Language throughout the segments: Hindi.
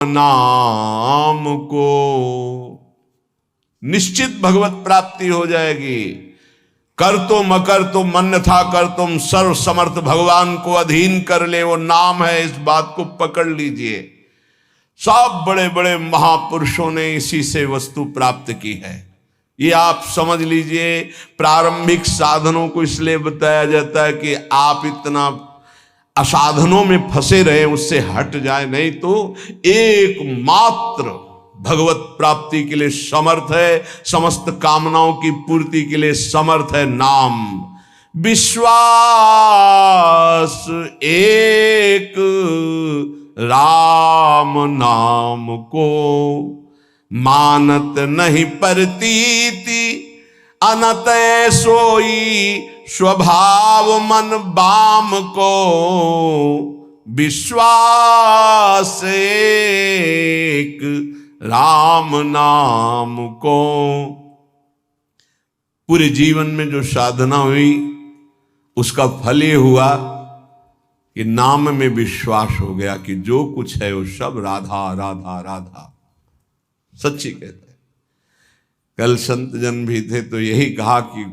नाम को निश्चित भगवत प्राप्ति हो जाएगी। कर तुम अकर तुम अन्यथा कर तुम, सर्व समर्थ भगवान को अधीन कर ले, वो नाम है। इस बात को पकड़ लीजिए। सब बड़े बड़े महापुरुषों ने इसी से वस्तु प्राप्त की है। ये आप समझ लीजिए। प्रारंभिक साधनों को इसलिए बताया जाता है कि आप इतना असाधनों में फंसे रहे, उससे हट जाए, नहीं तो एकमात्र भगवत प्राप्ति के लिए समर्थ है, समस्त कामनाओं की पूर्ति के लिए समर्थ है नाम। विश्वास एक राम नाम को, मानत नहीं परतीति अनत सोई, स्वभाव मन बाम को। विश्वास एक राम नाम को। पूरे जीवन में जो साधना हुई उसका फल ये हुआ कि नाम में विश्वास हो गया कि जो कुछ है वो सब राधा राधा राधा। सच्ची कहते हैं। कल संत जन भी थे तो यही कहा कि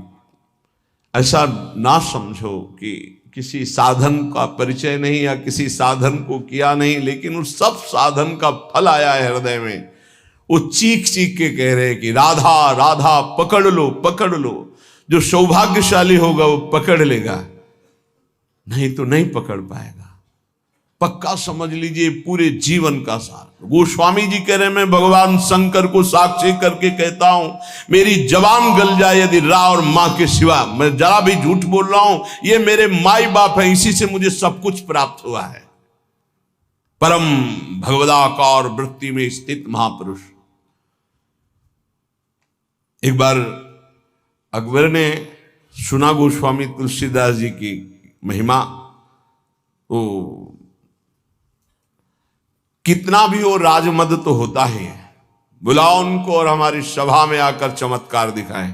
ऐसा ना समझो कि किसी साधन का परिचय नहीं या किसी साधन को किया नहीं, लेकिन उस सब साधन का फल आया है हृदय में। वो चीख चीख के कह रहे हैं कि राधा राधा पकड़ लो पकड़ लो। जो सौभाग्यशाली होगा वो पकड़ लेगा, नहीं तो नहीं पकड़ पाएगा। पक्का समझ लीजिए पूरे जीवन का सार। गोस्वामी जी कह रहे, मैं भगवान शंकर को साक्षी करके कहता हूं, मेरी जबान गल जाए यदि रा और मां के सिवा, मैं जरा भी झूठ बोल रहा हूं, ये मेरे माई बाप है, इसी से मुझे सब कुछ प्राप्त हुआ है। परम भगवदाकार वृत्ति में स्थित महापुरुष। एक बार अकबर ने सुना गोस्वामी तुलसीदास जी की महिमा, तो कितना भी वो राजमद तो होता ही है, बुलाओ उनको और हमारी सभा में आकर चमत्कार दिखाएं।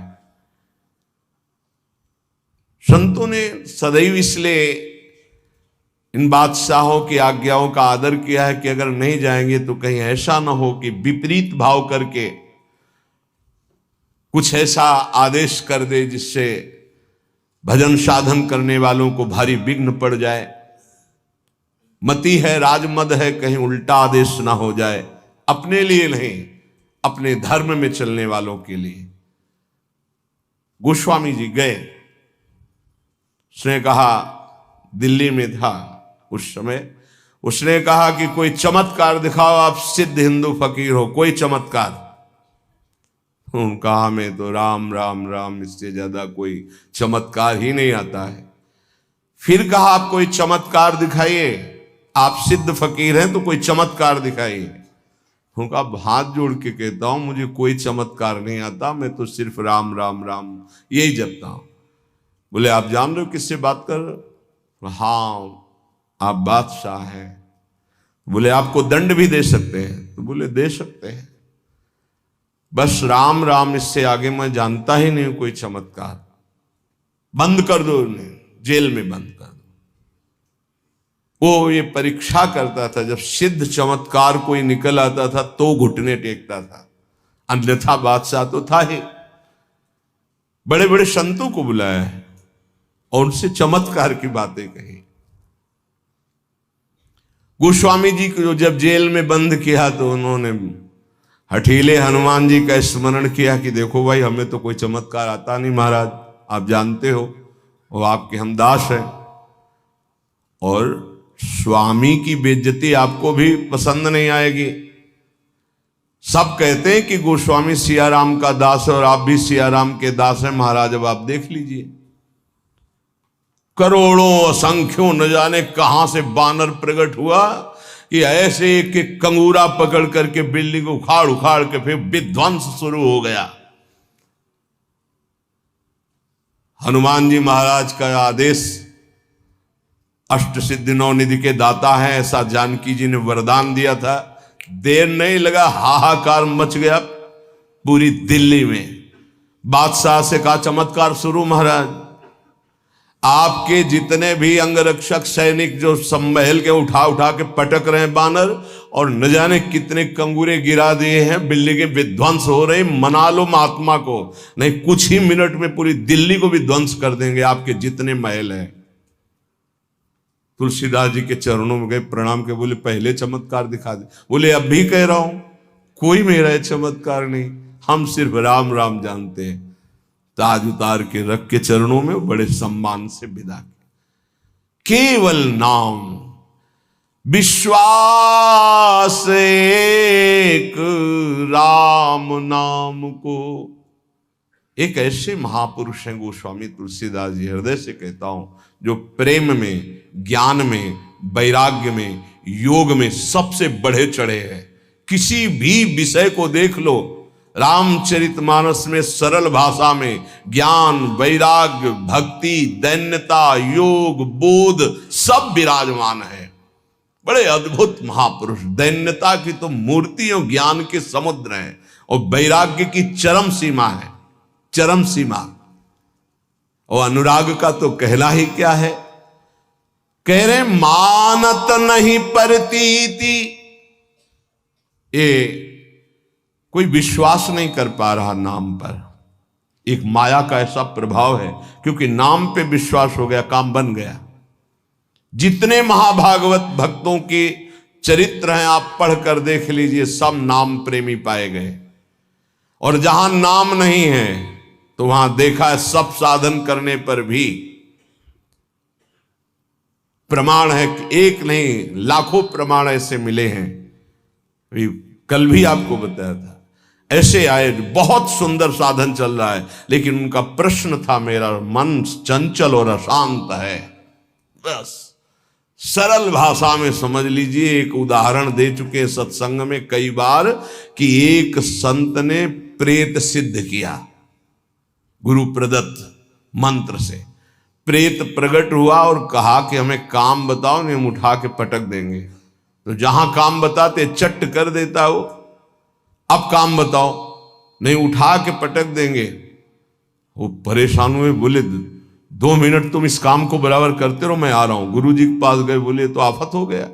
संतों ने सदैव इसलिए इन बादशाहों की आज्ञाओं का आदर किया है कि अगर नहीं जाएंगे तो कहीं ऐसा ना हो कि विपरीत भाव करके कुछ ऐसा आदेश कर दे जिससे भजन साधन करने वालों को भारी विघ्न पड़ जाए। मति है, राजमद है, कहीं उल्टा आदेश ना हो जाए। अपने लिए नहीं, अपने धर्म में चलने वालों के लिए। गोस्वामी जी गए। उसने कहा, दिल्ली में था उस समय, उसने कहा कि कोई चमत्कार दिखाओ, आप सिद्ध हिंदू फकीर हो, कोई चमत्कार। कहा, हमें तो राम राम राम, इससे ज्यादा कोई चमत्कार ही नहीं आता है। फिर कहा, आप कोई चमत्कार दिखाइए, आप सिद्ध फकीर हैं तो कोई चमत्कार दिखाइए। उनका हाथ जोड़ के कहता हूं, मुझे कोई चमत्कार नहीं आता, मैं तो सिर्फ राम राम राम यही जपता हूं। बोले, आप जान रहे हो किससे बात कर रहे हो? हाँ, आप बादशाह हैं। बोले, आपको दंड भी दे सकते हैं? तो बोले, दे सकते हैं, बस राम राम, इससे आगे मैं जानता ही नहीं कोई चमत्कार। बंद कर दो उन्हें, जेल में बंद कर दो। वो ये परीक्षा करता था, जब सिद्ध चमत्कार कोई निकल आता था तो घुटने टेकता था, अन्यथा बादशाह तो था ही। बड़े बड़े संतों को बुलाया है और उनसे चमत्कार की बातें कही। गोस्वामी जी को जब जेल में बंद किया तो उन्होंने हठीले हनुमान जी का स्मरण किया कि देखो भाई, हमें तो कोई चमत्कार आता नहीं महाराज, आप जानते हो, वो आपके हम दास हैं, और स्वामी की बेइज्जती आपको भी पसंद नहीं आएगी। सब कहते हैं कि गोस्वामी सियाराम का दास है और आप भी सियाराम के दास हैं महाराज, अब आप देख लीजिए। करोड़ों असंख्यों न जाने कहां से बानर प्रकट हुआ कि ऐसे एक एक कंगूरा पकड़ करके बिल्डिंग उखाड़ उखाड़ के फिर विध्वंस शुरू हो गया। हनुमान जी महाराज का आदेश, अष्ट सिद्धि नौ निधि के दाता है, ऐसा जानकी जी ने वरदान दिया था। देर नहीं लगा, हाहाकार मच गया पूरी दिल्ली में। बादशाह से कहा, चमत्कार शुरू महाराज, आपके जितने भी अंगरक्षक सैनिक जो सब महल के उठा उठा के पटक रहे हैं बानर, और न जाने कितने कंगूरे गिरा दिए हैं, बिल्डिंगें विध्वंस हो रही। मना लो महात्मा को, नहीं कुछ ही मिनट में पूरी दिल्ली को भी ध्वंस कर देंगे आपके जितने महल हैं। तुलसीदास जी के चरणों में गए, प्रणाम के बोले पहले चमत्कार दिखा दे। बोले अब भी कह रहा हूं, कोई मेरा चमत्कार नहीं, हम सिर्फ राम राम जानते हैं। ताज उतार के रख के चरणों में बड़े सम्मान से विदा किया। केवल नाम, विश्वास एक राम नाम को। एक ऐसे महापुरुष हैं गोस्वामी तुलसीदास जी, हृदय से कहता हूं, जो प्रेम में, ज्ञान में, वैराग्य में, योग में सबसे बढ़े चढ़े हैं। किसी भी विषय को देख लो, रामचरितमानस में सरल भाषा में ज्ञान, वैराग्य, भक्ति, दैन्यता, योग, बोध सब विराजमान है। बड़े अद्भुत महापुरुष। दैन्यता की तो मूर्ति और ज्ञान के समुद्र है, और वैराग्य की चरम सीमा है, चरम सीमा। और अनुराग का तो कहना ही क्या है। कह रहे मानत नहीं परतीति, ये कोई विश्वास नहीं कर पा रहा नाम पर। एक माया का ऐसा प्रभाव है, क्योंकि नाम पे विश्वास हो गया, काम बन गया। जितने महाभागवत भक्तों के चरित्र हैं आप पढ़कर देख लीजिए, सब नाम प्रेमी पाए गए। और जहां नाम नहीं है तो वहां देखा है सब साधन करने पर भी प्रमाण है कि एक नहीं लाखों प्रमाण ऐसे मिले हैं। कल भी आपको बताया था, ऐसे आए, बहुत सुंदर साधन चल रहा है, लेकिन उनका प्रश्न था, मेरा मन चंचल और अशांत है। बस सरल भाषा में समझ लीजिए। एक उदाहरण दे चुके सत्संग में कई बार कि एक संत ने प्रेत सिद्ध किया, गुरु प्रदत्त मंत्र से। प्रेत प्रकट हुआ और कहा कि हमें काम बताओ, नहीं हम उठा के पटक देंगे। तो जहां काम बताते चट कर देता वो। अब काम बताओ, नहीं उठा के पटक देंगे। वो परेशान हुए, बोले 2 मिनट तुम इस काम को बराबर करते रहो, मैं आ रहा हूं। गुरुजी के पास गए, बोले तो आफत हो गया।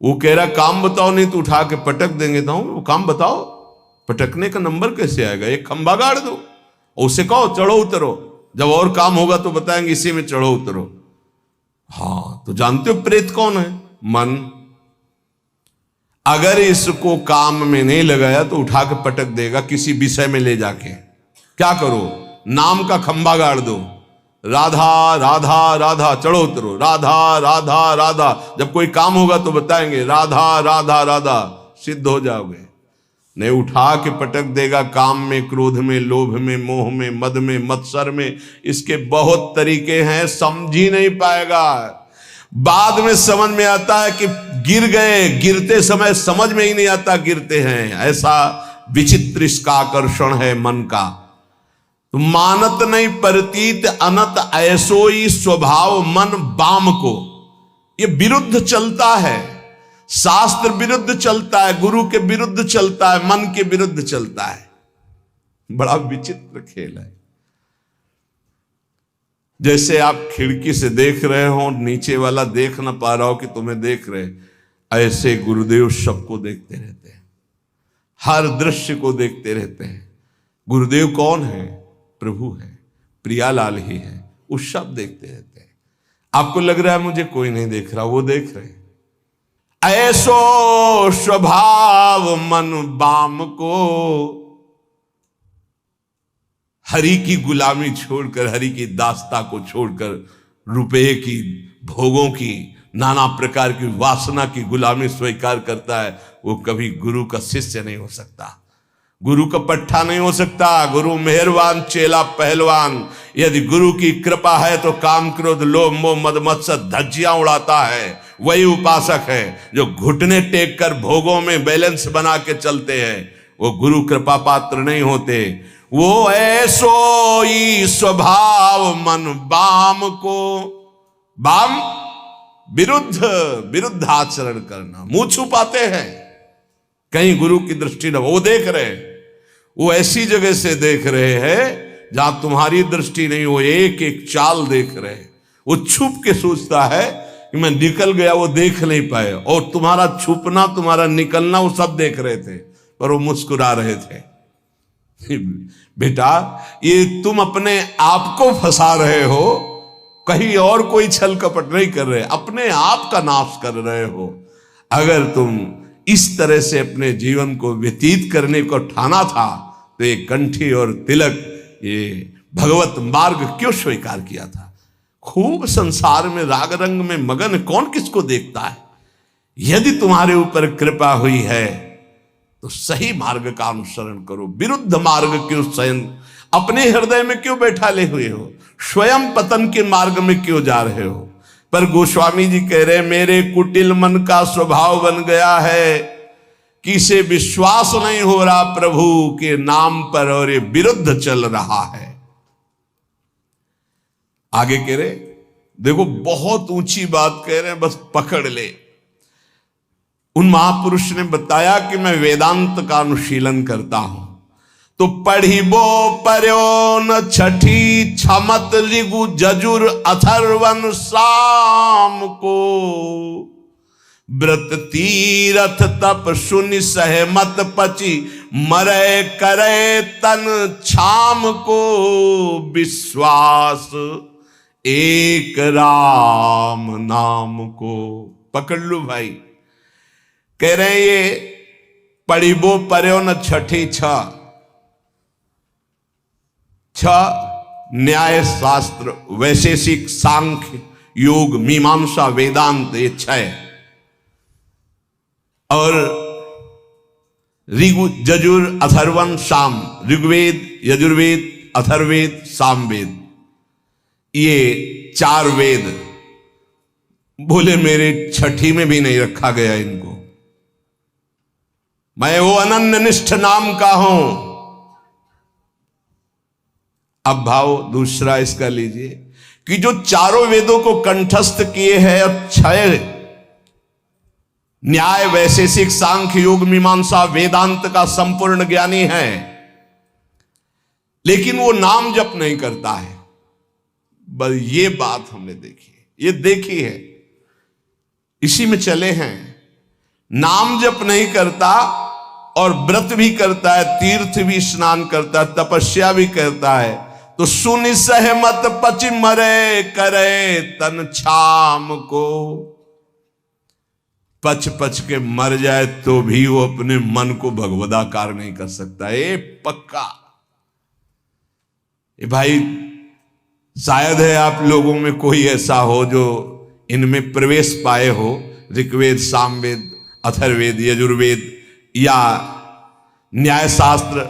वो कह रहा काम बताओ, नहीं तो उठा के पटक देंगे। तो वो काम बताओ, पटकने का नंबर कैसे आएगा, एक खंबा गाड़ दो, उसे कहो चढ़ो उतरो, जब और काम होगा तो बताएंगे इसी में चढ़ो उतरो। हाँ, तो जानते हो प्रेत कौन है? मन। अगर इसको काम में नहीं लगाया तो उठा के पटक देगा किसी विषय में ले जाके। क्या करो, नाम का खंबा गाड़ दो, राधा राधा राधा, चढ़ो उतरो, राधा राधा राधा। जब कोई काम होगा तो बताएंगे राधा राधा राधा, सिद्ध हो जाओगे। नहीं उठा के पटक देगा काम में, क्रोध में, लोभ में, मोह में, मद में, मत्सर में। इसके बहुत तरीके हैं, समझ ही नहीं पाएगा। बाद में समझ में आता है कि गिर गए, गिरते समय समझ में ही नहीं आता गिरते हैं। ऐसा विचित्र इसका आकर्षण है मन का। तो मानत नहीं परतीत अनत, ऐसोई स्वभाव मन बाम को। ये विरुद्ध चलता है, शास्त्र विरुद्ध चलता है, गुरु के विरुद्ध चलता है, मन के विरुद्ध चलता है। बड़ा विचित्र खेल है। जैसे आप खिड़की से देख रहे हो, नीचे वाला देख ना पा रहा हो कि तुम्हें देख रहे, ऐसे गुरुदेव सबको देखते रहते हैं, हर दृश्य को देखते रहते हैं। गुरुदेव कौन है? प्रभु है, प्रियालाल ही है, वो सब देखते रहते हैं। आपको लग रहा है मुझे कोई नहीं देख रहा, वो देख रहे हैं। ऐसो स्वभाव मन बाम को, हरि की गुलामी छोड़कर, हरि की दास्ता को छोड़कर, रुपये की, भोगों की, नाना प्रकार की वासना की गुलामी स्वीकार करता है, वो कभी गुरु का शिष्य नहीं हो सकता, गुरु का पट्टा नहीं हो सकता। गुरु मेहरबान, चेला पहलवान। यदि गुरु की कृपा है तो काम, क्रोध, लोभ, मोह, मद, मत्सर धज्जियां उड़ाता है, वही उपासक है। जो घुटने टेक कर भोगों में बैलेंस बना के चलते हैं, वो गुरु कृपा पात्र नहीं होते। वो ऐसो ही स्वभाव मन बाम को, बाम विरुद्ध आचरण करना, मुंह छुपाते हैं, कहीं गुरु की दृष्टि न। वो देख रहे, वो ऐसी जगह से देख रहे हैं जहां तुम्हारी दृष्टि नहीं, वो एक एक चाल देख रहे। वो छुप के सोचता है कि मैं निकल गया वो देख नहीं पाए, और तुम्हारा छुपना तुम्हारा निकलना वो सब देख रहे थे, पर वो मुस्कुरा रहे थे। बेटा ये तुम अपने आप को फंसा रहे हो, कहीं और कोई छल कपट नहीं कर रहे, अपने आप का नाश कर रहे हो। अगर तुम इस तरह से अपने जीवन को व्यतीत करने को ठाना था तो ये कंठी और तिलक, ये भगवत मार्ग क्यों स्वीकार किया था? खूब संसार में राग रंग में मगन कौन किसको देखता है? यदि तुम्हारे ऊपर कृपा हुई है तो सही मार्ग का अनुसरण करो, विरुद्ध मार्ग क्यों स्वयं अपने हृदय में क्यों बैठाले हुए हो? स्वयं पतन के मार्ग में क्यों जा रहे हो? पर गोस्वामी जी कह रहे मेरे कुटिल मन का स्वभाव बन गया है कि इसे विश्वास नहीं हो रहा प्रभु के नाम पर, और ये विरुद्ध चल रहा है। आगे कह रहे, देखो बहुत ऊंची बात कह रहे हैं, बस पकड़ ले। उन महापुरुष ने बताया कि मैं वेदांत का अनुशीलन करता हूं, तो पढ़िबो पर्यो न छठी छमत ऋगु जजुर अथर्वन साम को, व्रत तीरथ तप सुनि सहमत पची मरे करे तन छाम को, विश्वास एक राम नाम को। पकड़ लो भाई। कह रहे ये पढ़िबो पर्यो न छठी छ न्याय शास्त्र वैशेषिक सांख्य योग मीमांसा वेदांत, ये छह, और ऋगु जजुर अथर्वन साम, ऋग्वेद यजुर्वेद अथर्वेद सामवेद, ये चार वेद। बोले मेरे छठी में भी नहीं रखा गया इनको, मैं वो अनन्य निष्ठ नाम का हूं। अब भाव दूसरा इसका लीजिए कि जो चारों वेदों को कंठस्थ किए हैं और छह न्याय वैशेषिक सांख्य योग मीमांसा वेदांत का संपूर्ण ज्ञानी है, लेकिन वो नाम जप नहीं करता है। बस ये बात हमने देखी है, ये देखी है, इसी में चले हैं। नाम जप नहीं करता और व्रत भी करता है, तीर्थ भी स्नान करता है, तपस्या भी करता है, तो सुनि सहमत पचि मरे करे तन छाम को। पच पच के मर जाए तो भी वो अपने मन को भगवदाकार नहीं कर सकता। ये पक्का। ये भाई शायद है आप लोगों में कोई ऐसा हो जो इनमें प्रवेश पाए हो, ऋग्वेद सामवेद अथर्वेद यजुर्वेद या न्याय शास्त्र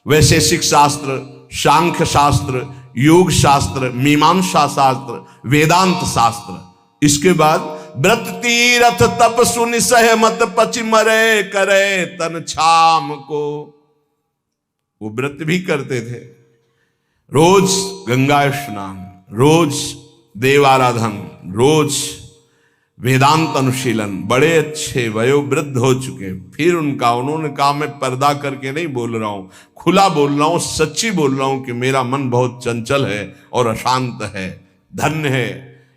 वैशेषिक शास्त्र सांख्य शास्त्र योग शास्त्र मीमांसा शास्त्र वेदांत शास्त्र, इसके बाद व्रत तीरथ तप सुनि सहमत पचि मरे करे तन छाम को। वो व्रत भी करते थे, रोज गंगा स्नान, रोज देवाराधन, रोज वेदांत अनुशीलन, बड़े अच्छे वयोवृद्ध हो चुके। फिर उन्होंने कहा मैं पर्दा करके नहीं बोल रहा हूं, खुला बोल रहा हूं, सच्ची बोल रहा हूं कि मेरा मन बहुत चंचल है और अशांत है। धन्य है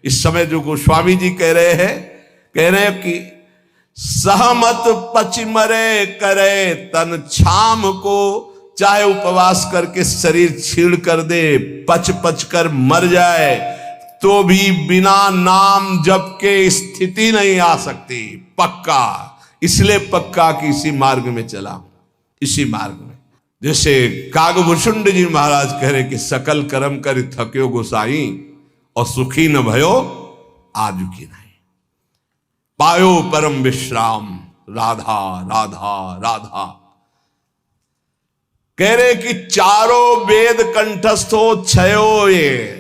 इस समय जो गोस्वामी जी कह रहे हैं कि सहमत पचि मरे करे तन छाम को, चाहे उपवास करके शरीर छीड़ कर दे, पच पच कर मर जाए तो भी बिना नाम जप के स्थिति नहीं आ सकती। पक्का, इसलिए पक्का कि इसी मार्ग में चला, इसी मार्ग में। जैसे कागभूषुंड जी महाराज कह रहे कि सकल कर्म कर थक्यो गोसाई और सुखी न भयो आजु की नहीं, पायो परम विश्राम राधा राधा राधा। कह रहे कि चारों वेद कंठस्थ हो, छयो ये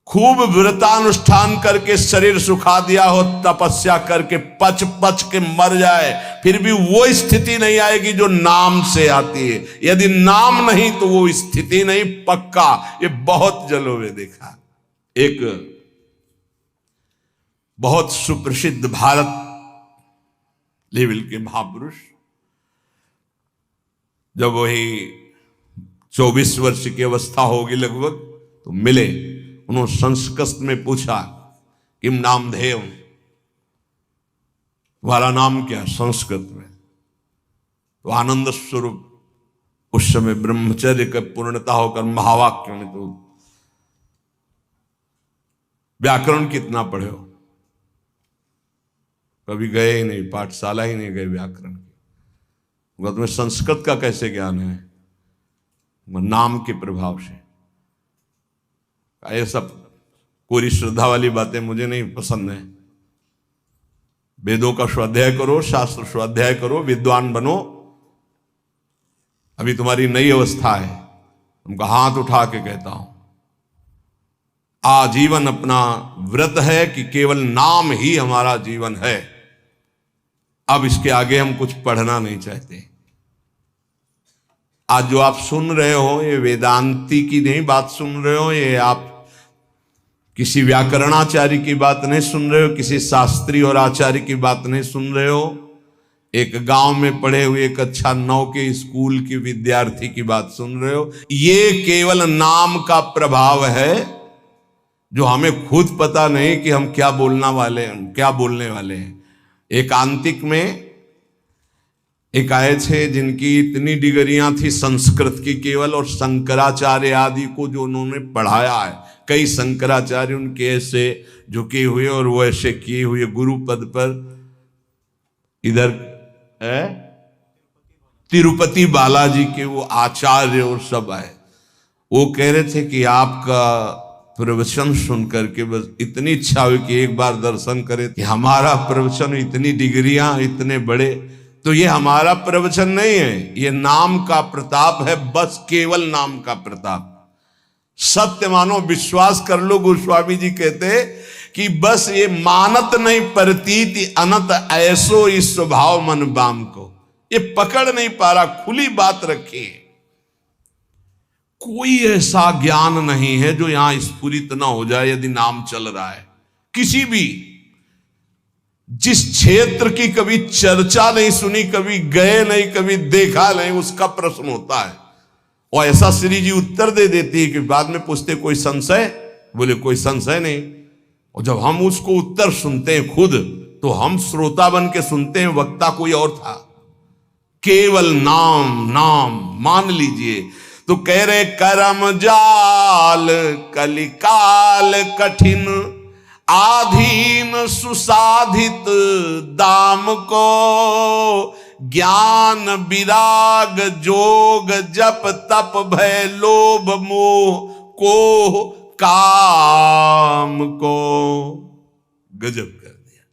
खूब व्रतानुष्ठान करके शरीर सुखा दिया हो, तपस्या करके पच पच के मर जाए, फिर भी वो स्थिति नहीं आएगी जो नाम से आती है। यदि नाम नहीं तो वो स्थिति नहीं, पक्का। ये बहुत जगहों में देखा। एक बहुत सुप्रसिद्ध भारत लेवल के महापुरुष जब वही 24 वर्ष की अवस्था होगी लगभग, तो मिले। उन्होंने संस्कृत में पूछा किम नामधेयम, तुम्हारा नाम क्या है संस्कृत में? तो आनंद स्वरूप उस समय ब्रह्मचर्य का पूर्णता होकर महावाक्य में, तो व्याकरण कितना पढ़े हो? कभी गए ही नहीं, पाठशाला ही नहीं गए व्याकरण की, तुम्हें संस्कृत का कैसे ज्ञान है? नाम के प्रभाव से। ये सब कोरी श्रद्धा वाली बातें मुझे नहीं पसंद है। वेदों का स्वाध्याय करो, शास्त्र स्वाध्याय करो, विद्वान बनो। अभी तुम्हारी नई अवस्था है, तुमको हाथ उठा के कहता हूं, आजीवन अपना व्रत है कि केवल नाम ही हमारा जीवन है। अब इसके आगे हम कुछ पढ़ना नहीं चाहते। आज जो आप सुन रहे हो, ये वेदांती की नहीं बात सुन रहे हो, ये आप किसी व्याकरणाचार्य की बात नहीं सुन रहे हो, किसी शास्त्री और आचार्य की बात नहीं सुन रहे हो, एक गांव में पढ़े हुए एक कक्षा 9 के स्कूल की विद्यार्थी की बात सुन रहे हो। ये केवल नाम का प्रभाव है, जो हमें खुद पता नहीं कि हम क्या बोलने वाले हैं। एकांतिक में एक आए थे जिनकी इतनी डिग्रियां थी संस्कृत की केवल, और शंकराचार्य आदि को जो उन्होंने पढ़ाया है, कई शंकराचार्य उनके ऐसे झुके हुए और वो ऐसे किए हुए गुरु पद पर। इधर है तिरुपति बालाजी के वो आचार्य और सब आए। वो कह रहे थे कि आपका प्रवचन सुन करके बस इतनी इच्छा हुई कि एक बार दर्शन करें कि हमारा प्रवचन, इतनी डिग्रियां, इतने बड़े। तो ये हमारा प्रवचन नहीं है, ये नाम का प्रताप है, बस केवल नाम का प्रताप। सत्य मानो, विश्वास कर लो। गोस्वामी जी कहते कि बस ये मानत नहीं प्रतीति अनंत ऐसो इस स्वभाव मन बाम को, ये पकड़ नहीं पा रहा। खुली बात रखी, कोई ऐसा ज्ञान नहीं है जो यहां स्फुरित ना हो जाए यदि नाम चल रहा है। किसी भी जिस क्षेत्र की कभी चर्चा नहीं सुनी, कभी गए नहीं, कभी देखा नहीं, उसका प्रश्न होता है और ऐसा श्री जी उत्तर दे देती है कि बाद में पूछते कोई संशय? बोले कोई संशय नहीं। और जब हम उसको उत्तर सुनते हैं खुद, तो हम श्रोता बन के सुनते हैं, वक्ता कोई और था। केवल नाम नाम मान लीजिए। तो कह रहे करम जाल कलिकाल कठिन, आधीन सुसाधित दाम को, ज्ञान विराग जोग जप तप भय लोभ मोह को काम को। गजब कर दिया।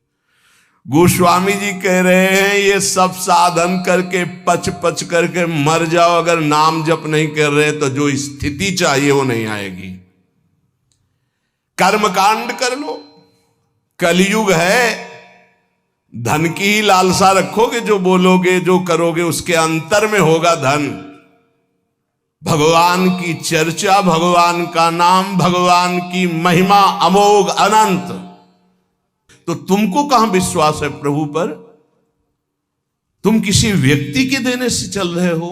गोस्वामी जी कह रहे हैं ये सब साधन करके पच पच करके मर जाओ, अगर नाम जप नहीं कर रहे तो जो स्थिति चाहिए वो नहीं आएगी। कर्मकांड कर लो, कलयुग है, धन की ही लालसा रखोगे, जो बोलोगे जो करोगे उसके अंतर में होगा धन। भगवान की चर्चा, भगवान का नाम, भगवान की महिमा अमोघ अनंत। तो तुमको कहां विश्वास है प्रभु पर? तुम किसी व्यक्ति के देने से चल रहे हो,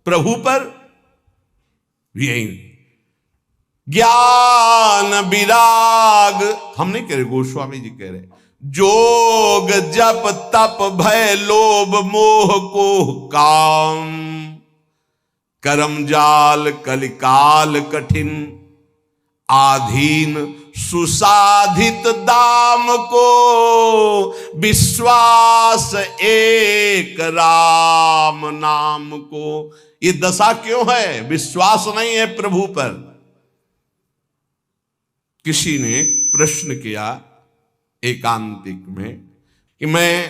प्रभु पर यही ज्ञान विराग हम नहीं कह रहे, गोस्वामी जी कह रहे, जोग जप तप भय लोभ मोह को काम, करम जाल कलिकाल कठिन, आधीन सुसाधित दाम को, विश्वास एक राम नाम को। ये दशा क्यों है? विश्वास नहीं है प्रभु पर। किसी ने प्रश्न किया एकांतिक में कि मैं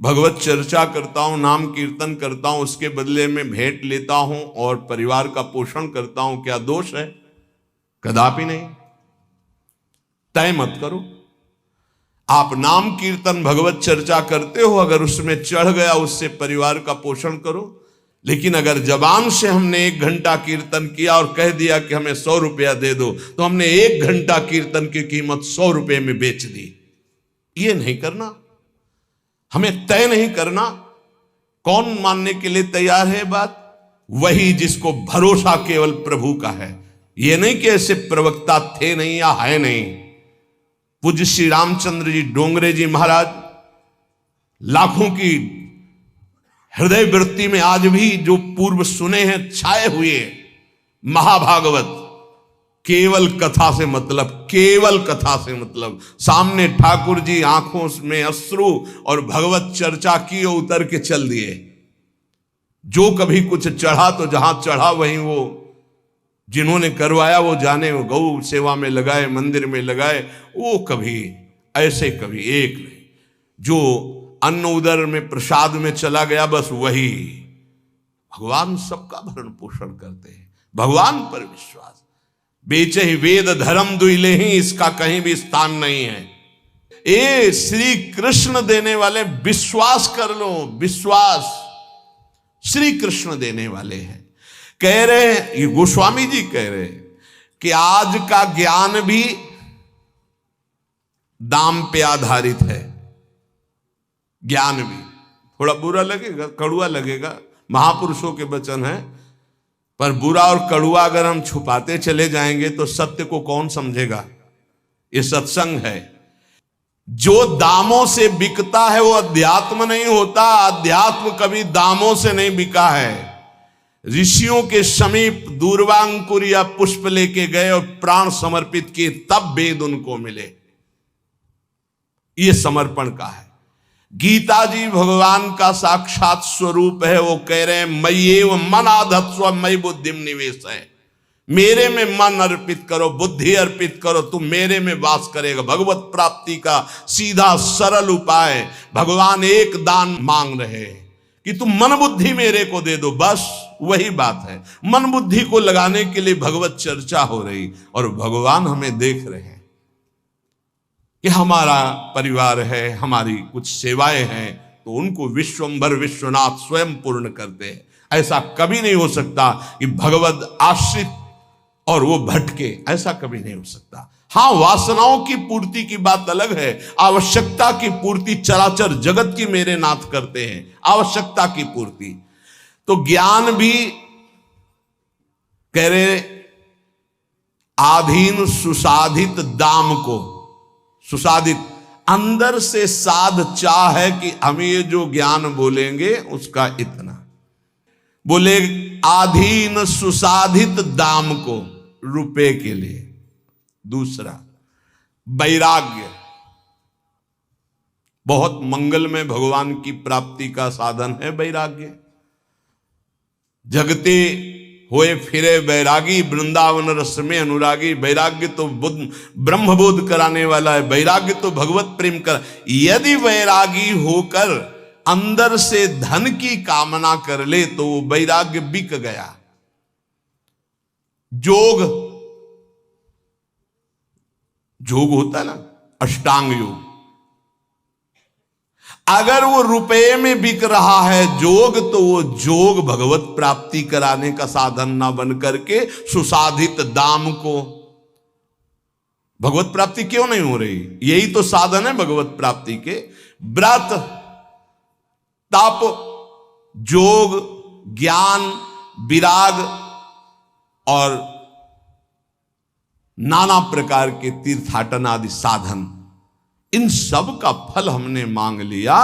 भगवत चर्चा करता हूं, नाम कीर्तन करता हूं, उसके बदले में भेंट लेता हूं और परिवार का पोषण करता हूं, क्या दोष है? कदापि नहीं। तय मत करो। आप नाम कीर्तन भगवत चर्चा करते हो, अगर उसमें चढ़ गया उससे परिवार का पोषण करो। लेकिन अगर जबान से हमने 1 घंटा कीर्तन किया और कह दिया कि हमें 100 रुपया दे दो, तो हमने 1 घंटा कीर्तन की कीमत 100 रुपये में बेच दी। ये नहीं करना, हमें तय नहीं करना। कौन मानने के लिए तैयार है बात? वही जिसको भरोसा केवल प्रभु का है। ये नहीं कि ऐसे प्रवक्ता थे नहीं या है नहीं। पूज्य श्री रामचंद्र जी डोंगरे जी महाराज लाखों की हृदय वृत्ति में आज भी जो पूर्व सुने हैं छाए हुए महाभागवत, केवल कथा से मतलब, केवल कथा से मतलब। सामने ठाकुर जी आंखों में अश्रु और भगवत चर्चा की और उतर के चल दिए। जो कभी कुछ चढ़ा तो जहां चढ़ा वहीं वो जिन्होंने करवाया वो जाने, वो गौ सेवा में लगाए, मंदिर में लगाए, वो कभी ऐसे कभी एक नहीं। जो अन्न उदर में प्रसाद में चला गया बस वही। भगवान सबका भरण पोषण करते हैं, भगवान पर विश्वास। बेचे ही वेद धर्म दुइले ही, इसका कहीं भी स्थान नहीं है। ए श्री कृष्ण देने वाले, विश्वास कर लो, विश्वास श्री कृष्ण देने वाले हैं। कह रहे, ये गोस्वामी जी कह रहे कि आज का ज्ञान भी दाम पे आधारित है। ज्ञान भी थोड़ा बुरा लगेगा, कड़ुआ लगेगा, महापुरुषों के वचन है, पर बुरा और कड़ुआ अगर हम छुपाते चले जाएंगे तो सत्य को कौन समझेगा। ये सत्संग है। जो दामों से बिकता है वो अध्यात्म नहीं होता। अध्यात्म कभी दामों से नहीं बिका है। ऋषियों के समीप दूर्वांकुर या पुष्प लेके गए और प्राण समर्पित किए, तब वेद उनको मिले। ये समर्पण का है। गीता जी भगवान का साक्षात स्वरूप है। वो कह रहे हैं मय्येव मन आधत्स्व मयि बुद्धिम निवेश है। मेरे में मन अर्पित करो, बुद्धि अर्पित करो, तुम मेरे में वास करेगा। भगवत प्राप्ति का सीधा सरल उपाय। भगवान एक दान मांग रहे हैं कि तुम मन बुद्धि मेरे को दे दो, बस वही बात है। मन बुद्धि को लगाने के लिए भगवत चर्चा हो रही और भगवान हमें देख रहे हैं कि हमारा परिवार है, हमारी कुछ सेवाएं हैं, तो उनको विश्वंभर विश्वनाथ स्वयं पूर्ण करते हैं। ऐसा कभी नहीं हो सकता कि भगवत आश्रित और वो भटके, ऐसा कभी नहीं हो सकता। हाँ, वासनाओं की पूर्ति की बात अलग है। आवश्यकता की पूर्ति चराचर जगत की मेरे नाथ करते हैं, आवश्यकता की पूर्ति। तो ज्ञान भी कह रहे आधीन सुसाधित दाम को, सुसाधित अंदर से साध चाह है कि हम ये जो ज्ञान बोलेंगे उसका इतना बोले, आधीन सुसाधित दाम को रुपए के लिए। दूसरा वैराग्य, बहुत मंगलमय भगवान की प्राप्ति का साधन है वैराग्य। जगते होए फिरे वैरागी, वृंदावन रस में अनुरागी। वैराग्य तो ब्रह्मबोध कराने वाला है, वैराग्य तो भगवत प्रेम कर। यदि वैरागी होकर अंदर से धन की कामना कर ले तो वो वैराग्य बिक गया। जोग होता है ना, अष्टांग योग, अगर वो रुपए में बिक रहा है जोग, तो वो जोग भगवत प्राप्ति कराने का साधन ना बन करके सुसाधित दाम को। भगवत प्राप्ति क्यों नहीं हो रही? यही तो साधन है भगवत प्राप्ति के। व्रत, तप, जोग, ज्ञान, विराग और नाना प्रकार के तीर्थाटन आदि साधन, इन सब का फल हमने मांग लिया